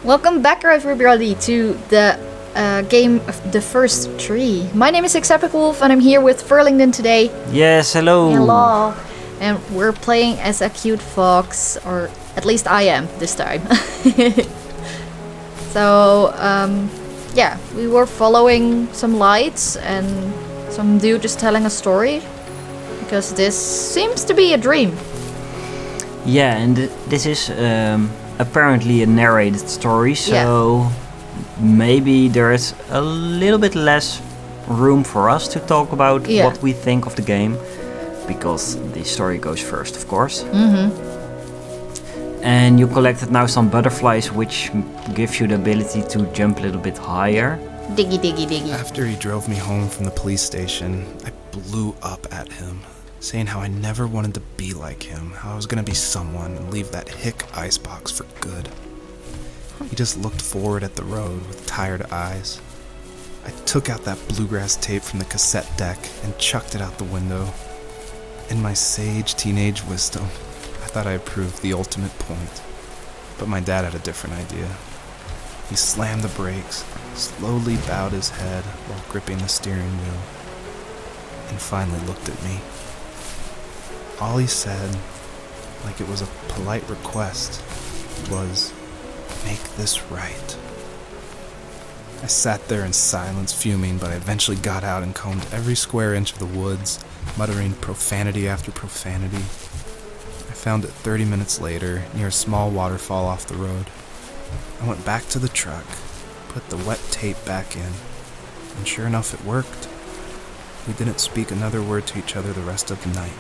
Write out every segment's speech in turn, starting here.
Welcome back, everybody, to the game of the first tree. My name is Wolf, and I'm here with Firlingdon today. Yes, hello. Hello. And we're playing as a cute fox, or at least I am this time. So, yeah, we were following some lights and some dude just telling a story. Because this seems to be a dream. Yeah, and this is apparently a narrated story, so maybe there's a little bit less room for us to talk about what we think of the game, because the story goes first, of course. And you collected now some butterflies, which give you the ability to jump a little bit higher. Diggy, diggy, diggy. After he drove me home from the police station, I blew up at him, saying how I never wanted to be like him, how I was gonna be someone and leave that hick icebox for good. He just looked forward at the road with tired eyes. I took out that bluegrass tape from the cassette deck and chucked it out the window. In my sage teenage wisdom, I thought I had proved the ultimate point. But my dad had a different idea. He slammed the brakes, slowly bowed his head while gripping the steering wheel, and finally looked at me. All he said, like it was a polite request, was, "Make this right." I sat there in silence, fuming, but I eventually got out and combed every square inch of the woods, muttering profanity after profanity. I found it 30 minutes later, near a small waterfall off the road. I went back to the truck, put the wet tape back in, and sure enough it worked. We didn't speak another word to each other the rest of the night.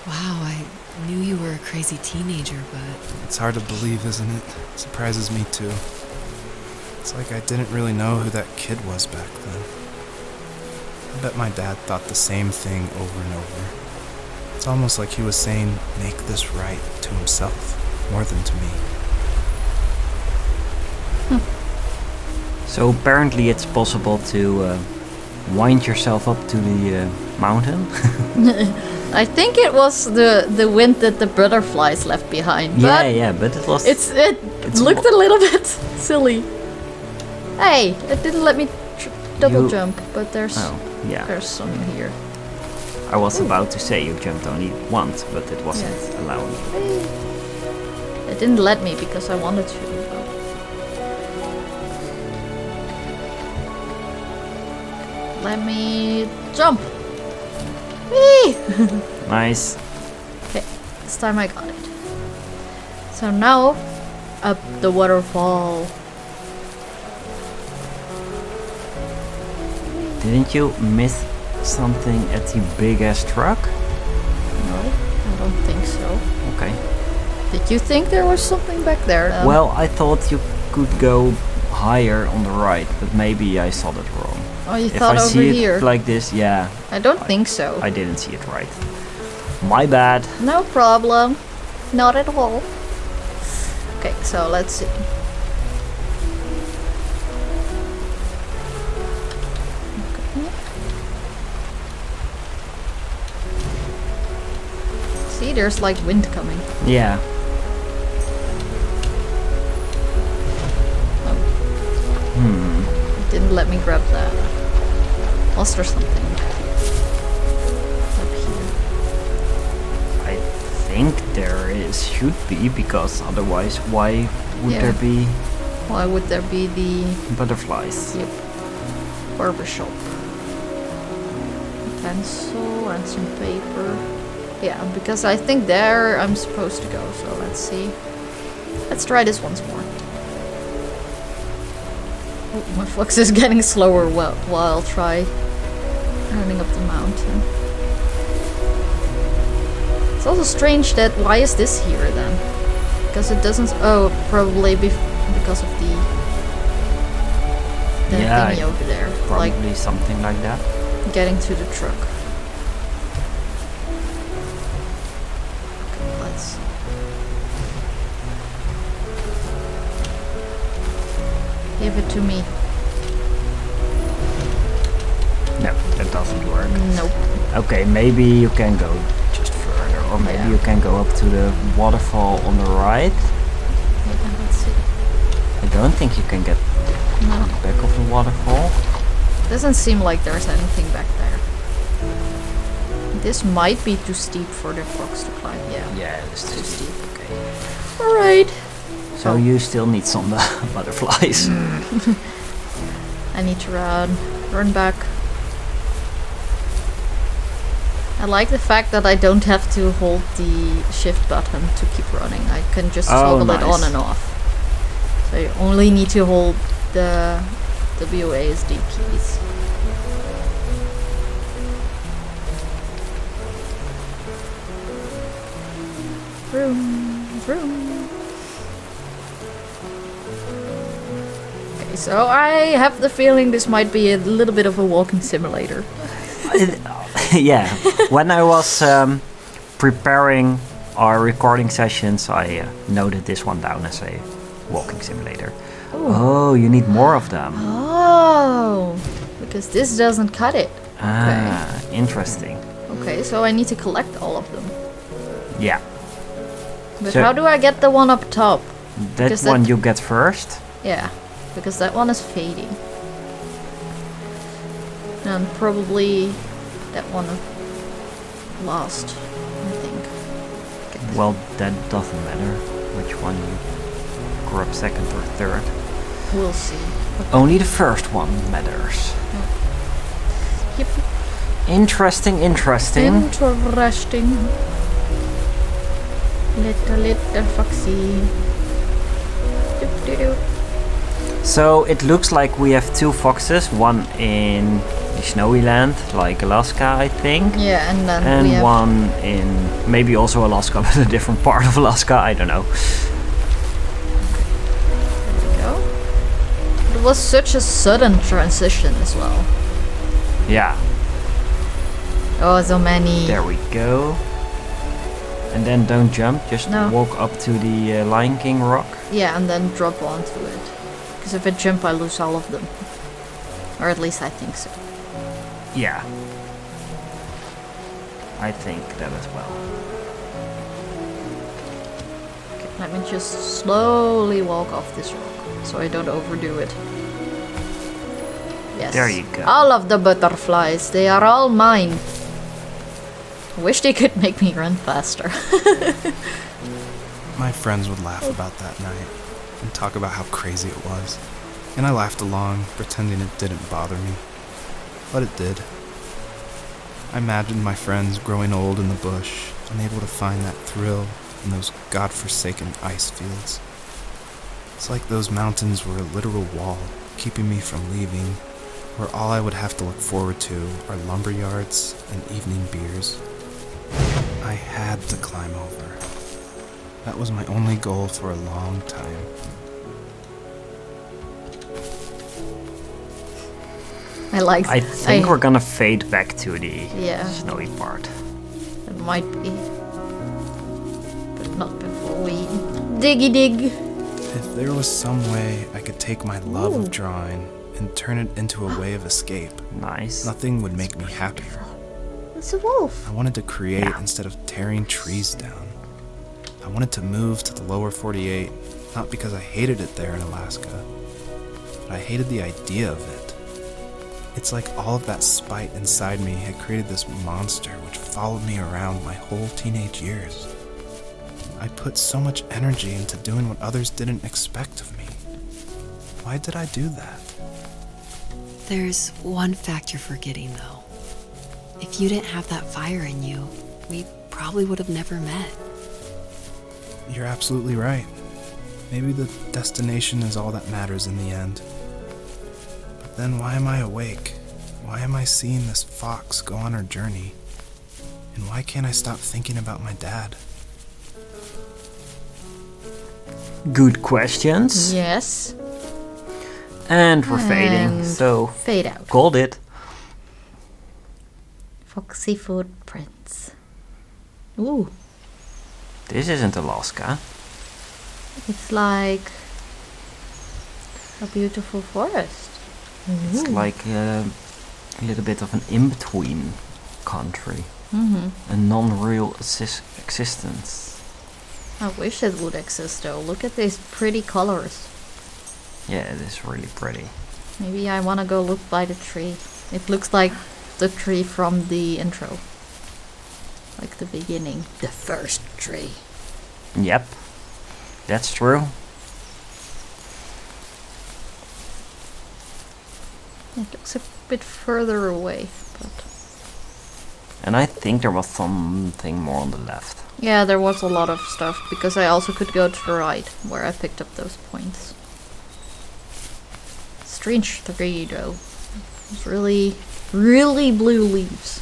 Wow, I knew you were a crazy teenager, but... It's hard to believe, isn't it? It surprises me too. It's like I didn't really know who that kid was back then. I bet my dad thought the same thing over and over. It's almost like he was saying, "Make this right," to himself, more than to me. So apparently it's possible to wind yourself up to the mountain. I think it was the wind that the butterflies left behind. But but it was... It looked a little bit silly. Hey, it didn't let me double jump, but there's some here. I was about to say you jumped only once, but it wasn't allowing you. It didn't let me because I wanted to. Let me jump. Whee! Nice. Okay, this time I got it. So now, up the waterfall. Didn't you miss something at the big ass truck? No, I don't think so. Okay. Did you think there was something back there? Well, I thought you could go higher on the right, but maybe I saw that wrong. Oh, you If thought I over see here? it like this, yeah. I don't think so. I didn't see it right. My bad. No problem. Not at all. Okay, so let's see. Okay. See, there's like wind coming. Yeah. It didn't let me grab that. Was there something up here? I think there should be, because otherwise why would there be Why would there be the butterflies? Yep. Barbershop. A pencil and some paper. Yeah, because I think there I'm supposed to go, so let's see. Let's try this once more. Oh, my fox is getting slower while I'll try running up the mountain. It's also strange that why is this here then? Because it doesn't. Oh, probably because of the thingy over there. Probably like something like that. getting to the truck. Okay, let's. Give it to me. No, that doesn't work. Nope. Okay, maybe you can go just further, or maybe you can go up to the waterfall on the right. Yeah, let's see. don't think you can get No. on the back of the waterfall. Doesn't seem like there's anything back there. This might be too steep for the fox to climb. Yeah. Yeah, it's too steep. Okay. Alright. So you still need some butterflies. I need to run back. I like the fact that I don't have to hold the shift button to keep running. I can just toggle it on nice. and off. So you only need to hold the WASD keys. Vroom, vroom. Okay, so I have the feeling this might be a little bit of a walking simulator. Yeah, when I was preparing our recording sessions, I noted this one down as a walking simulator. Ooh. Oh, you need more of them. Oh, because this doesn't cut it. Ah, interesting. Okay, so I need to collect all of them. Yeah, But So- how do I get the one up top? that Because one that- you get first. Yeah, because that one is fading. And probably that one last, I think. Get Well, that doesn't matter which one you grab second or third. We'll see. Only the first one matters. Yep. Interesting. Interesting. Little foxy. Doop. So it looks like we have two foxes, one in the snowy land, like Alaska, I think. Yeah, and then we And have one in maybe also Alaska, but a different part of Alaska, I don't know. There we go. It was such a sudden transition as well. Yeah, Oh, so many. there we go. And then don't jump, just No. walk up to the Lion King rock. Yeah, and then drop onto it. Because if I jump, I lose all of them. Or at least I think so. Yeah. I think that as well. Okay, let me just slowly walk off this rock so I don't overdo it. Yes. There you go. All of the butterflies, they are all mine. I wish they could make me run faster. My friends would laugh about that night and talk about how crazy it was. And I laughed along, pretending it didn't bother me. But it did. I imagined my friends growing old in the bush, unable to find that thrill in those godforsaken ice fields. It's like those mountains were a literal wall, keeping me from leaving, where all I would have to look forward to are lumber yards and evening beers. I had to climb over. That was my only goal for a long time. I like I think we're gonna fade back to the Yeah. snowy part. It might be. But not before we diggy dig. If there was some way I could take my love Ooh. of drawing and turn it into a way of escape, Nice. nothing would make me happier. It's a wolf. I wanted to create Yeah. instead of tearing trees down. I wanted to move to the lower 48, not because I hated it there in Alaska, but I hated the idea of it. It's like all of that spite inside me had created this monster which followed me around my whole teenage years. I put so much energy into doing what others didn't expect of me. Why did I do that? There's one fact you're forgetting, though. If you didn't have that fire in you, we probably would have never met. You're absolutely right. Maybe the destination is all that matters in the end. But then why am I awake? Why am I seeing this fox go on her journey? And why can't I stop thinking about my dad? Good questions. Yes. And we're fading, And so fade out. called it. Foxy footprints. Ooh. This isn't Alaska. It's like a beautiful forest. It's like a little bit of an in-between country. Mm-hmm. A non-real existence. I wish it would exist though. Look at these pretty colors. Yeah, it is really pretty. Maybe I want to go look by the tree. It looks like the tree from the intro. Like the beginning. The first tree. Yep, that's true. It looks a bit further away, but... And I think there was something more on the left. Yeah, there was a lot of stuff, because I also could go to the right, where I picked up those points. Strange tree, though. It's really, really blue leaves.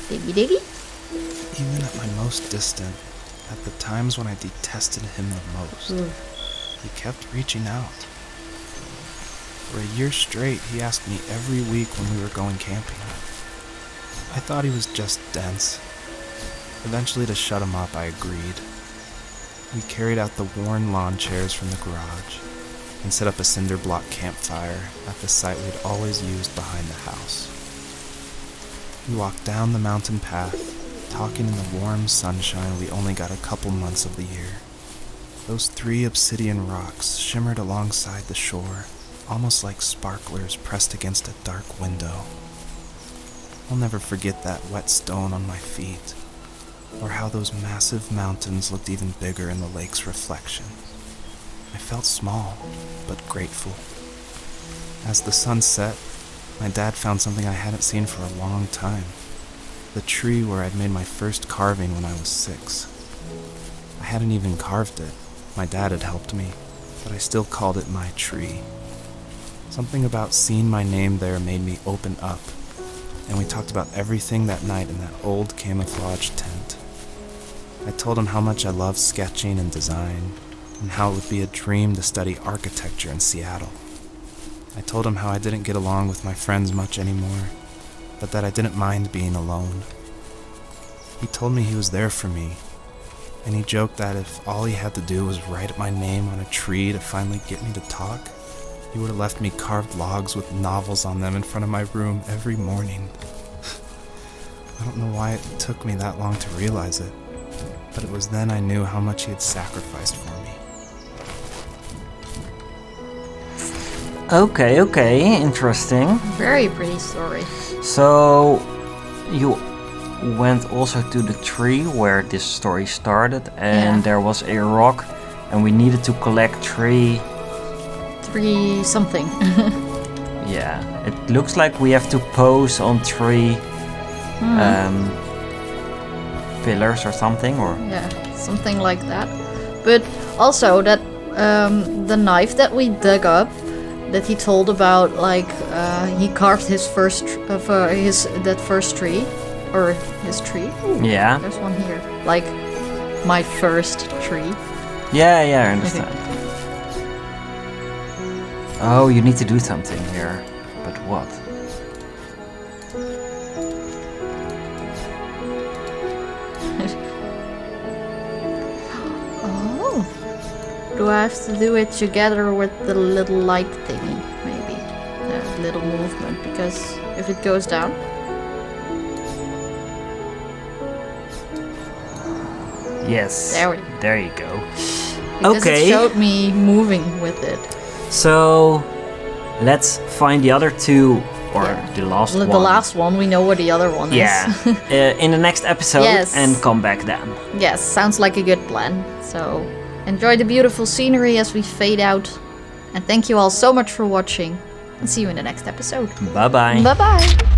Diggy diggy. Even at my most distant, at the times when I detested him the most, he kept reaching out. For a year straight, he asked me every week when we were going camping. I thought he was just dense. Eventually, to shut him up, I agreed. We carried out the worn lawn chairs from the garage and set up a cinder block campfire at the site we'd always used behind the house. We walked down the mountain path, talking in the warm sunshine we only got a couple months of the year. Those 3 obsidian rocks shimmered alongside the shore, almost like sparklers pressed against a dark window. I'll never forget that wet stone on my feet, or how those massive mountains looked even bigger in the lake's reflection. I felt small, but grateful. As the sun set, my dad found something I hadn't seen for a long time. The tree where I'd made my first carving when I was 6. I hadn't even carved it. My dad had helped me, but I still called it my tree. Something about seeing my name there made me open up, and we talked about everything that night in that old camouflage tent. I told him how much I loved sketching and design, and how it would be a dream to study architecture in Seattle. I told him how I didn't get along with my friends much anymore, but that I didn't mind being alone. He told me he was there for me, and he joked that if all he had to do was write my name on a tree to finally get me to talk, he would have left me carved logs with novels on them in front of my room every morning. I don't know why it took me that long to realize it, but it was then I knew how much he had sacrificed for me. Okay, interesting. Very pretty story. So, you went also to the tree where this story started, and there was a rock, and we needed to collect 3 something. Yeah, it looks like we have to pose on 3 pillars or something, or Yeah, something like that. But also that the knife that we dug up, that he told about, like he carved his first that first tree, or his tree. Ooh, yeah, there's one here. Like my first tree. yeah, I understand. Oh, you need to do something here, but what? Oh, do I have to do it together with the little light thingy? Maybe the little movement, because if it goes down. Yes. There you go. Because okay. It showed me moving with it. So, let's find the other 2, or the last one. The last one, we know where the other one is. In the next episode, Yes. and come back then. Yes, sounds like a good plan. So, enjoy the beautiful scenery as we fade out. And thank you all so much for watching. And see you in the next episode. Bye-bye. Bye-bye.